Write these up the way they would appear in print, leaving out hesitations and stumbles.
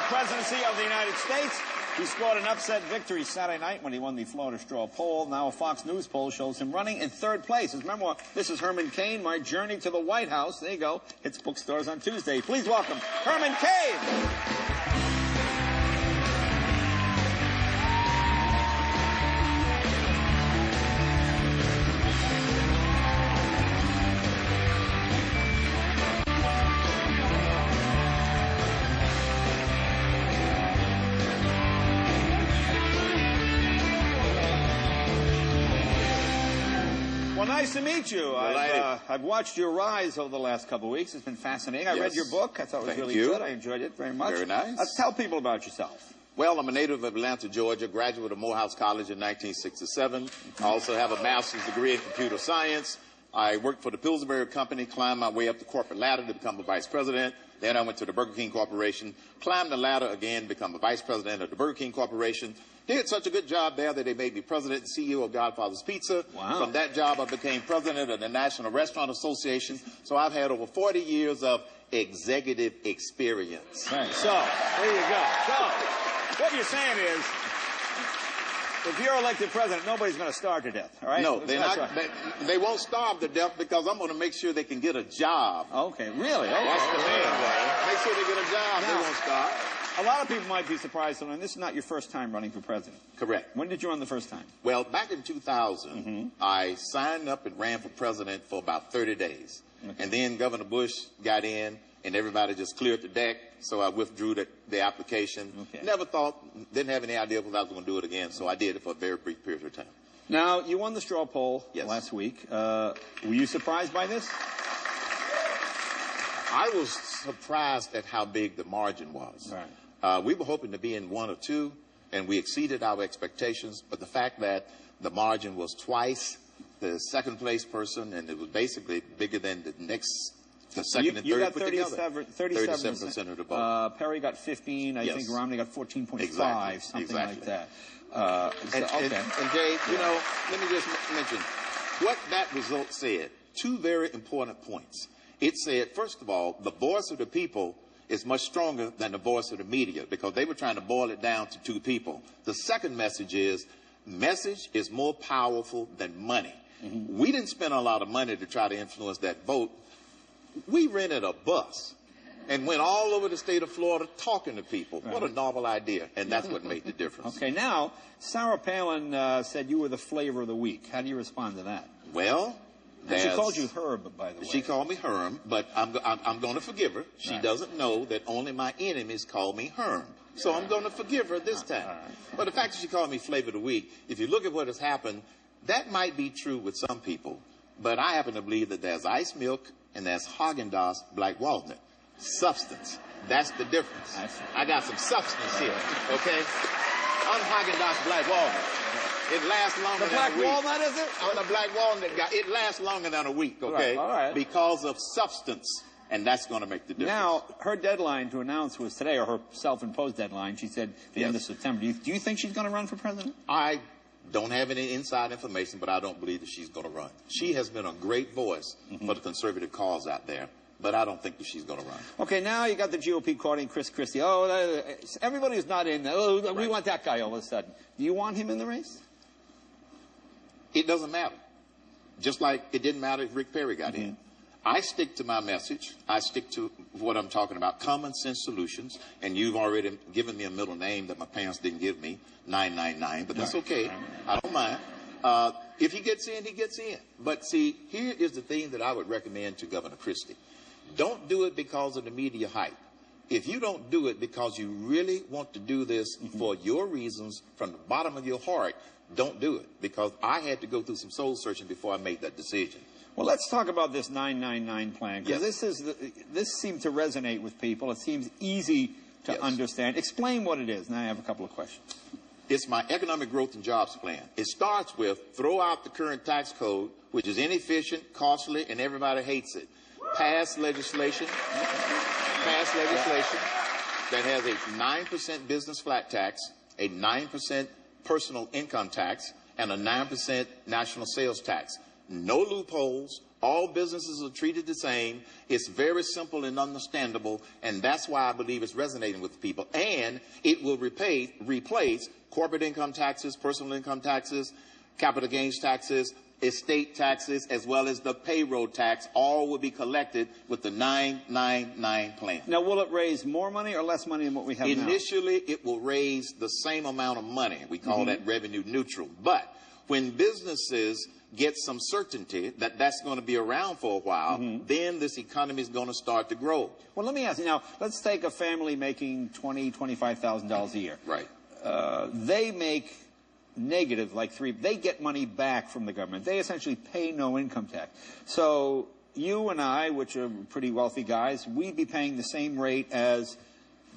the presidency of the United States. He scored an upset victory Saturday night when he won the Florida straw poll. Now a Fox News poll shows him running in third place. His memoir, this is Herman Cain, My Journey to the White House. There you go. Hits bookstores on Tuesday. Please welcome Herman Cain. Well, nice to meet you. I've watched your rise over the last couple of weeks. It's been fascinating. I read your book. I thought it was really good. I enjoyed it very much. Very nice. Tell people about yourself. Well, I'm a native of Atlanta, Georgia, graduate of Morehouse College in 1967. I also have a master's degree in computer science. I worked for the Pillsbury Company, climbed my way up the corporate ladder to become a vice president. Then I went to the Burger King Corporation, climbed the ladder again, become a vice president of the Burger King Corporation. Did such a good job there that they made me president and CEO of Godfather's Pizza. Wow. From that job, I became president of the National Restaurant Association. So I've had over 40 years of executive experience. Right. So, there you go. So, what you're saying is, if you're elected president, nobody's going to starve to death, all right? No, they're not. They won't starve to death because I'm going to make sure they can get a job. Okay, really? Okay. That's the main way. Make sure they get a job. They won't starve. A lot of people might be surprised to learn this is not your first time running for president. Correct. When did you run the first time? Well, back in 2000, I signed up and ran for president for about 30 days. Okay. And then Governor Bush got in, and everybody just cleared the deck, so I withdrew the application. Okay. Never thought, didn't have any idea if I was going to do it again, so I did it for a very brief period of time. Now, you won the straw poll last week. Were you surprised by this? I was surprised at how big the margin was. Right. We were hoping to be in 1 or 2, and we exceeded our expectations, but the fact that the margin was twice the second place person, and it was basically bigger than the second and third. You got put 37% of the vote. Perry got 15. I think Romney got 14.5, something like that. And Jay, you know, let me just mention what that result said. 2 very important points. It said, first of all, the voice of the people is much stronger than the voice of the media because they were trying to boil it down to 2 people. The second message is more powerful than money. We didn't spend a lot of money to try to influence that vote. We rented a bus and went all over the state of Florida talking to people. What a novel idea, and that's what made the difference. Okay, now, Sarah Palin said you were the flavor of the week. How do you respond to that? Well, she called you Herb, by the way. She called me Herm, but I'm going to forgive her. She doesn't know that only my enemies call me Herm. So I'm going to forgive her this time. But the fact that she called me Flavor of the Week, if you look at what has happened, that might be true with some people. But I happen to believe that there's ice milk and there's Haagen-Dazs black walnut. Substance. That's the difference. I got some substance here, okay? I'm Haagen-Dazs black walnut. It lasts longer than a week. The black walnut, is it? I'm the black walnut guy. It lasts longer than a week, okay? All right. Because of substance. And that's going to make the difference. Now, her deadline to announce was today, or her self-imposed deadline. She said the end of September. Do you think she's going to run for president? I don't have any inside information, but I don't believe that she's going to run. She has been a great voice for the conservative cause out there, but I don't think that she's going to run. Okay, now you got the GOP courting Chris Christie. Oh, everybody's not in there. Oh, we want that guy all of a sudden. Do you want him in the race? It doesn't matter. Just like it didn't matter if Rick Perry got in. I stick to my message. I stick to what I'm talking about, common sense solutions. And you've already given me a middle name that my parents didn't give me, 999, but that's okay. I don't mind. If he gets in, he gets in. But see, here is the thing that I would recommend to Governor Christie. Don't do it because of the media hype. If you don't do it because you really want to do this for your reasons from the bottom of your heart, don't do it. Because I had to go through some soul searching before I made that decision. Well, let's talk about this 999 plan, because this seemed to resonate with people. It seems easy to understand. Explain what it is. Now I have a couple of questions. It's my economic growth and jobs plan. It starts with throw out the current tax code, which is inefficient, costly, and everybody hates it. Pass legislation that has a 9% business flat tax, a 9% personal income tax, and a 9% national sales tax. no loopholes. All businesses are treated the same. It's very simple and understandable, and that's why I believe it's resonating with people. And it will replace corporate income taxes, personal income taxes, capital gains taxes, estate taxes, as well as the payroll tax. All will be collected with the 999 plan. Now, will it raise more money or less money than what we have now? Initially, it will raise the same amount of money. We call that revenue neutral. But when businesses get some certainty that that's going to be around for a while, then this economy is going to start to grow. Well, let me ask you now, let's take a family making $20,000, $25,000 a year. Right. They make negative, like they get money back from the government. They essentially pay no income tax. So you and I, which are pretty wealthy guys, we'd be paying the same rate as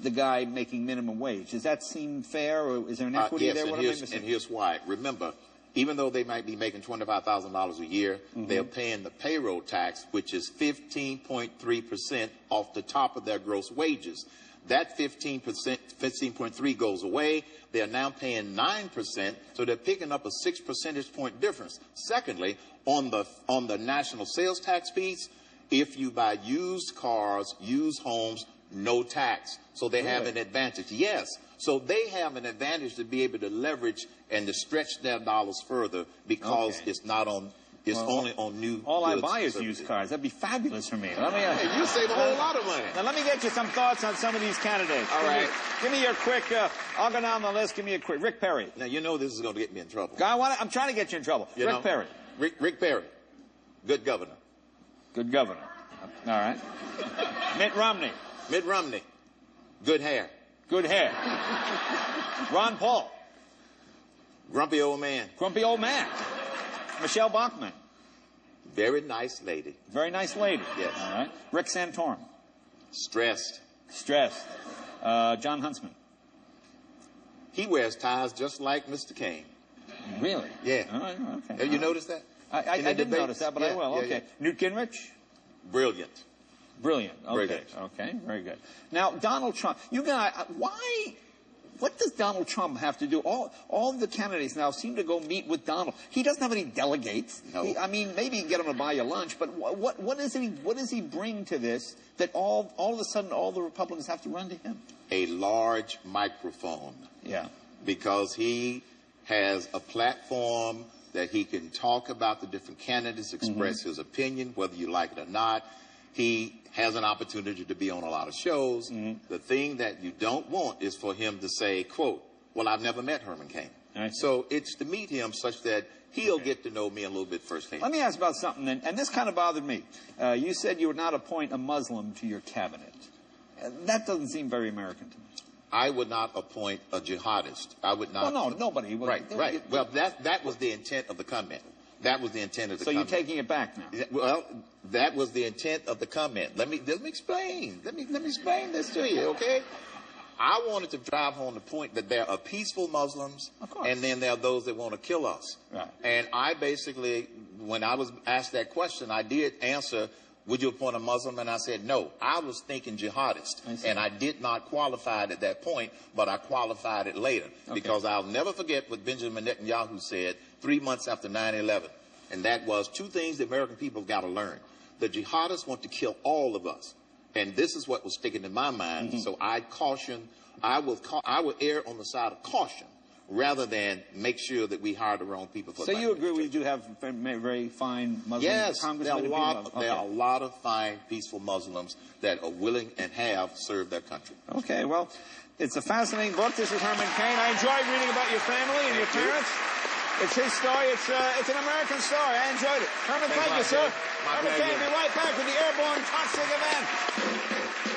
the guy making minimum wage. Does that seem fair, or is there an equity there? Yes, and here's why. Remember, even though they might be making $25,000 a year, they're paying the payroll tax, which is 15.3% off the top of their gross wages. That 15.3 goes away. They're now paying 9%, so they're picking up a 6 percentage point difference. Secondly, on the national sales tax piece, if you buy used cars, used homes, no tax. So they have an advantage. Yes. So they have an advantage to be able to leverage and to stretch their dollars further because it's not on. It's only on new. All I buy is used cars. That'd be fabulous for me. Hey, you save a whole lot of money. Now let me get you some thoughts on some of these candidates. All right. Give me your quick. I'll go down the list. Give me a quick. Rick Perry. Now you know this is going to get me in trouble. I'm trying to get you in trouble. Rick Perry. Rick Perry. Good governor. Good governor. All right. Mitt Romney. Mitt Romney. Good hair. Good hair. Ron Paul. Grumpy old man. Grumpy old man. Michelle Bachmann. Very nice lady. Very nice lady. Yes. All right. Rick Santorum. Stressed. Stressed. John Huntsman. He wears ties just like Mr. Cain. Really? Yeah. All right, okay. Have you noticed that? I didn't notice that, but I will. Okay. Newt Gingrich? Brilliant. Brilliant. Okay. Brilliant. Okay. Very good. Now, Donald Trump. You guys, why? What does Donald Trump have to do? All the candidates now seem to go meet with Donald. He doesn't have any delegates. No. I mean, maybe you can get him to buy you lunch, but what does he bring to this that all of a sudden all the Republicans have to run to him? A large microphone. Yeah. Because he has a platform that he can talk about the different candidates, express his opinion, whether you like it or not. He has an opportunity to be on a lot of shows. The thing that you don't want is for him to say, quote, well, I've never met Herman Cain. So it's to meet him such that he'll get to know me a little bit firsthand. Let me ask about something, and this kind of bothered me. You said you would not appoint a Muslim to your cabinet. That doesn't seem very American to me. I would not appoint a jihadist. I would not. Well, no, nobody would. Right. Well, that was the intent of the comment. That was the intent of the comment. So you're taking it back now? Well, that was the intent of the comment. Let me explain. Let me explain this to you, okay? I wanted to drive home the point that there are peaceful Muslims, and then there are those that want to kill us. Right. And I basically, when I was asked that question, I did answer, would you appoint a Muslim? And I said, no. I was thinking jihadist, and I did not qualify it at that point, but I qualified it later. Because I'll never forget what Benjamin Netanyahu said 3 months after 9/11, and that was two things the American people have got to learn. The jihadists want to kill all of us, and this is what was sticking in my mind. So I caution, I will err on the side of caution rather than make sure that we hire the wrong people for. So you agree we do have very fine Muslim congressmen? Yes, there are a lot of fine, peaceful Muslims that are willing and have served their country. Okay, well, it's a fascinating book. This is Herman Cain. I enjoyed reading about your family and your parents. It's his story. It's an American story. I enjoyed it. Herman, thank you, sir. Herman Cain, be right back with the Airborne Toxic Event.